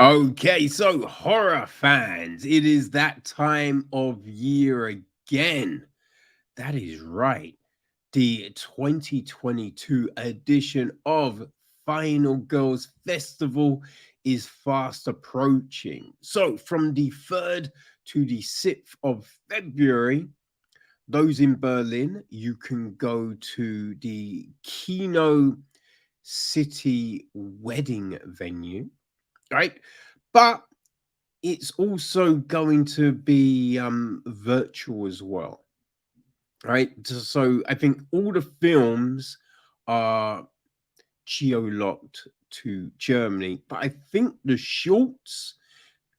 Okay, so horror fans, it is that time of year again. That is right. The 2022 edition of Final Girls Festival is fast approaching. So, from the 3rd to the 6th of February, those in Berlin, you can go to the Kino City wedding venue, right? But it's also going to be virtual as well, right? So I think all the films are geo-locked to Germany, but I think the shorts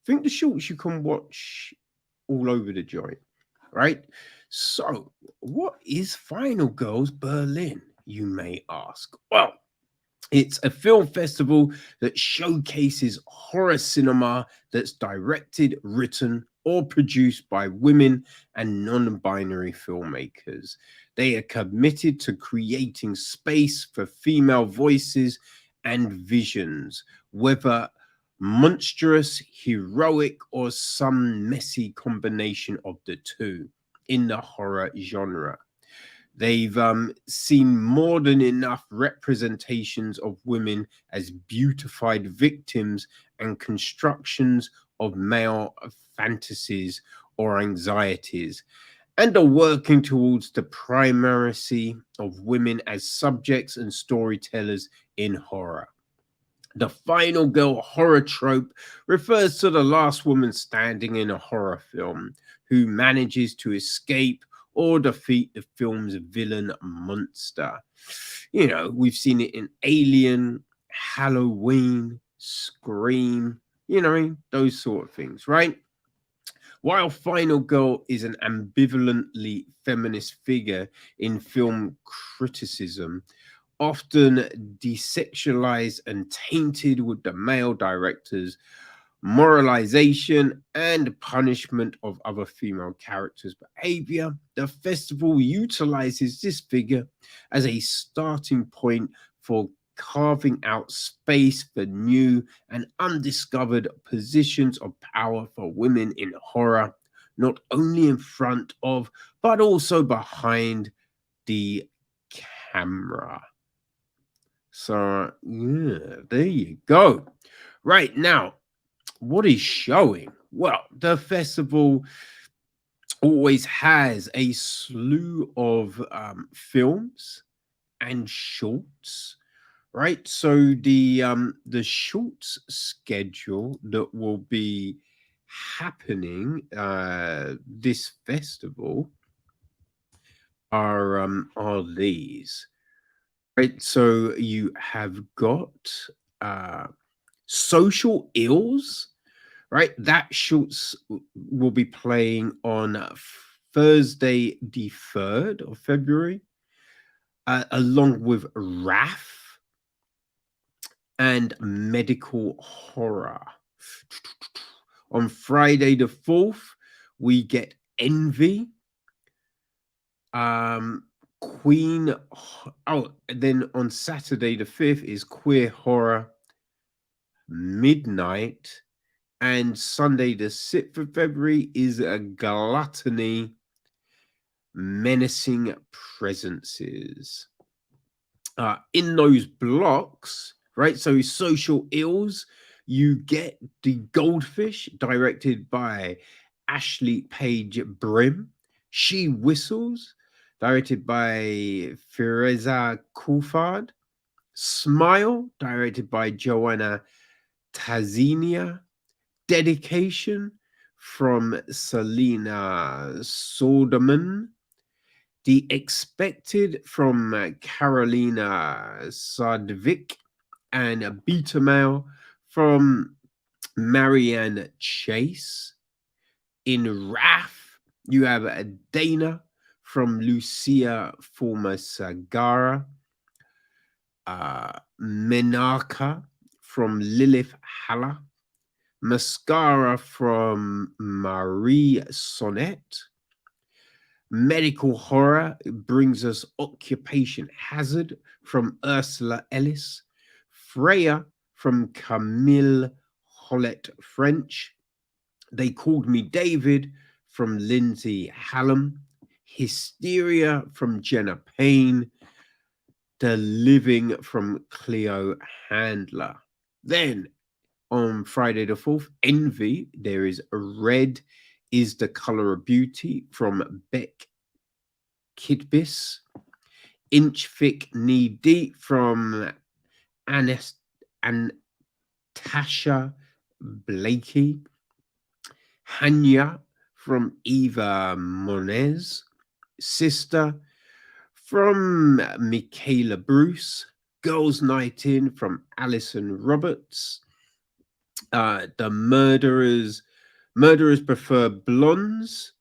you can watch all over the joint, right? So what is Final Girls Berlin, you may ask? Well, it's a film festival that showcases horror cinema that's directed, written, or produced by women and non binary filmmakers. They are committed to creating space for female voices and visions, whether monstrous, heroic, or some messy combination of the two in the horror genre. They've seen more than enough representations of women as beautified victims and constructions of male fantasies or anxieties, and are working towards the primacy of women as subjects and storytellers in horror. The final girl horror trope refers to the last woman standing in a horror film who manages to escape or defeat the film's villain monster. You know, we've seen it in Alien, Halloween, Scream, those sort of things, right? While Final Girl is an ambivalently feminist figure in film criticism, often desexualized and tainted with the male director's moralization and punishment of other female characters' behavior. The festival utilizes this figure as a starting point for carving out space for new and undiscovered positions of power for women in horror, not only in front of, but also behind the camera. So, yeah, there you go. Right now, what is showing? Well, the festival always has a slew of films and shorts, right? So the shorts schedule that will be happening this festival are these, right? So you have got uh social ills, right? That shorts will be playing on Thursday, the 3rd of February, along with Wrath and Medical Horror. On Friday, the 4th, we get Envy, um, Queen. Oh, then on Saturday, the 5th, is Queer Horror, Midnight, and Sunday, the 6th of February, is a Gluttony, Menacing Presences. In those blocks, right? So, social ills, you get The Goldfish, directed by Ashley Page Brim. She Whistles, directed by Fireza Kufard. Smile, directed by Joanna Tazinia. Dedication from Selena Soderman. The Expected from Carolina Sadvik. And a Beta Male from Marianne Chase. In Wrath, you have a Dana from Lucia Formasagara. Menaka from Lilith Haller. Mascara from Marie Sonnet. Medical Horror brings us Occupation Hazard from Ursula Ellis. Freya from Camille Colette French. They Called Me David from Lindsay Hallam. Hysteria from Jenna Payne. The Living from Cleo Handler. Then on Friday the 4th, Envy, there is Red is the Color of Beauty from Beck Kidbis. Inch Thick Knee Deep from Anas and Tasha Blakey. Hanya from Eva Moniz. Sister from Michaela Bruce. Girls Night In from Alison Roberts. The Murderers Prefer Blondes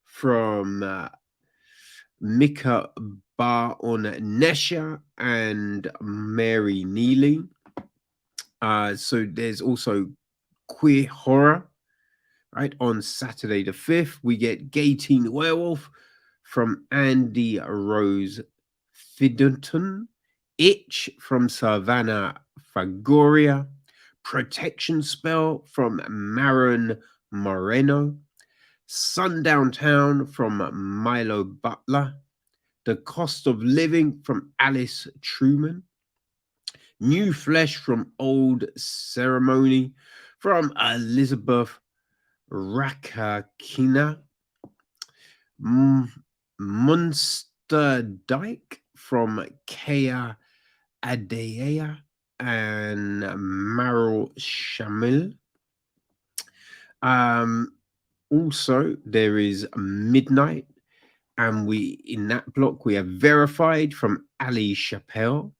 from Mika Bar on Nesha and Mary Neely. So there's also Queer Horror. Right, on Saturday the 5th, we get Gay Teen Werewolf from Andy Rose Fidenton. Itch from Savannah Fagoria. Protection Spell from Maron Moreno. Sundown Town from Milo Butler. The Cost of Living from Alice Truman. New Flesh from Old Ceremony from Elizabeth Rakakina. Monster Dyke from Kea Adea and Meryl Shamil. Also, there is Midnight, and in that block we have Verified from Ali Chappelle.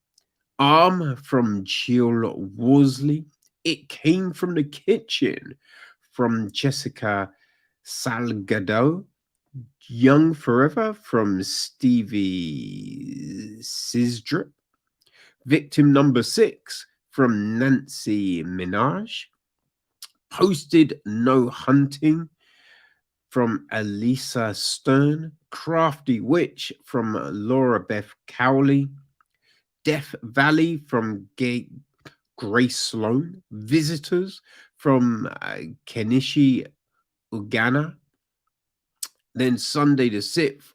Arm from Jill Worsley. It Came from the Kitchen from Jessica Salgado. Young Forever from Stevie Sizdrip. Victim Number 6 from Nancy Minaj. Posted No Hunting from Elisa Stern. Crafty Witch from Laura Beth Cowley. Death Valley from Grace Sloan. Visitors from Kenichi Ugana. Then Sunday the 6th,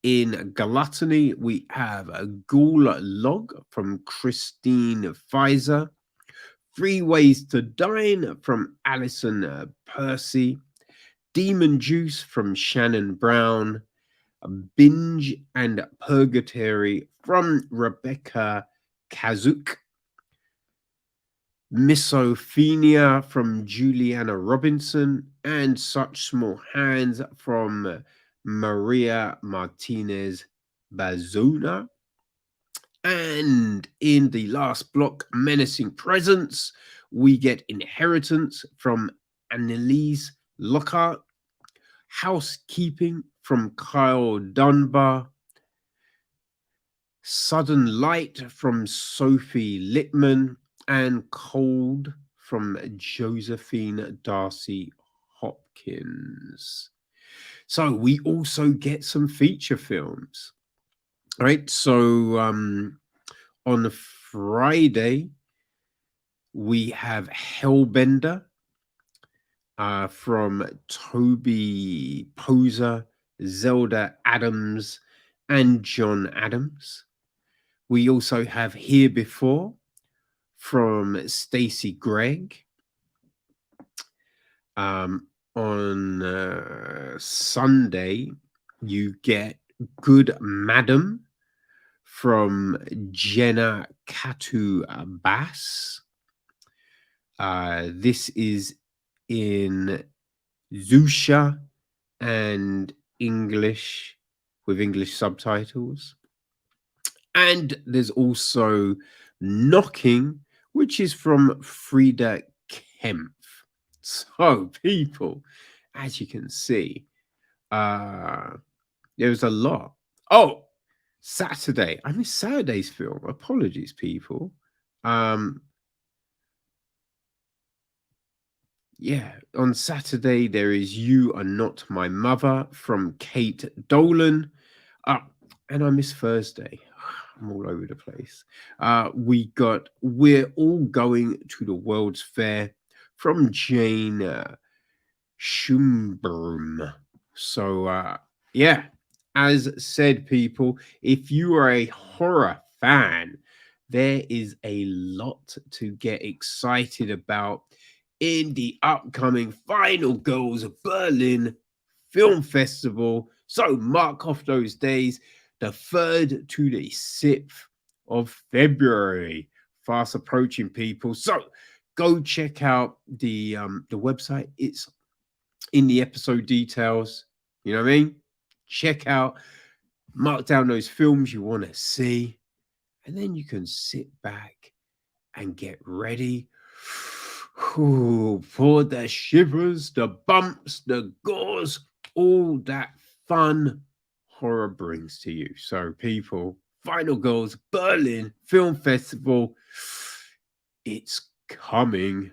in Gluttony, we have a Ghoul Log from Christine Pfizer. 3 Ways to Dine from Alison Percy. Demon Juice from Shannon Brown. Binge and Purgatory from Rebecca Kazuk. Misophenia from Juliana Robinson, and Such Small Hands from Maria Martinez Bazuna. And in the last block, Menacing Presence, we get Inheritance from Annalise Lockhart. Housekeeping from Kyle Dunbar. Sudden Light from Sophie Littman. And Cold from Josephine Darcy Hopkins. So we also get some feature films. All right, so on Friday, we have Hellbender from Toby Poser, Zelda Adams, and John Adams. We also have Here Before from Stacey Gregg. On Sunday, you get Good Madam from Jenna Katu Bass. This is in Zusha and English with English subtitles. And there's also Knocking, which is from Frida Kempf. So, people, as you can see, there's a lot. Oh, Saturday. I missed Saturday's film. Apologies, people. Yeah, on Saturday there is You Are Not My Mother from Kate Dolan. And I missed Thursday. I'm all over the place. We got We're All Going to the World's Fair from Jane Schumburm. So, yeah, as said, people, if you are a horror fan, there is a lot to get excited about in the upcoming Final Girls of Berlin Film Festival. So, mark off those days, the 3rd to the 6th of February. Fast approaching, people. So, go check out the website. It's in the episode details. You know what I mean? Check out, mark down those films you want to see, and then you can sit back and get ready for the shivers, the bumps, the gores, all that fun horror brings to you. So, people, Final Girls Berlin Film Festival, it's coming.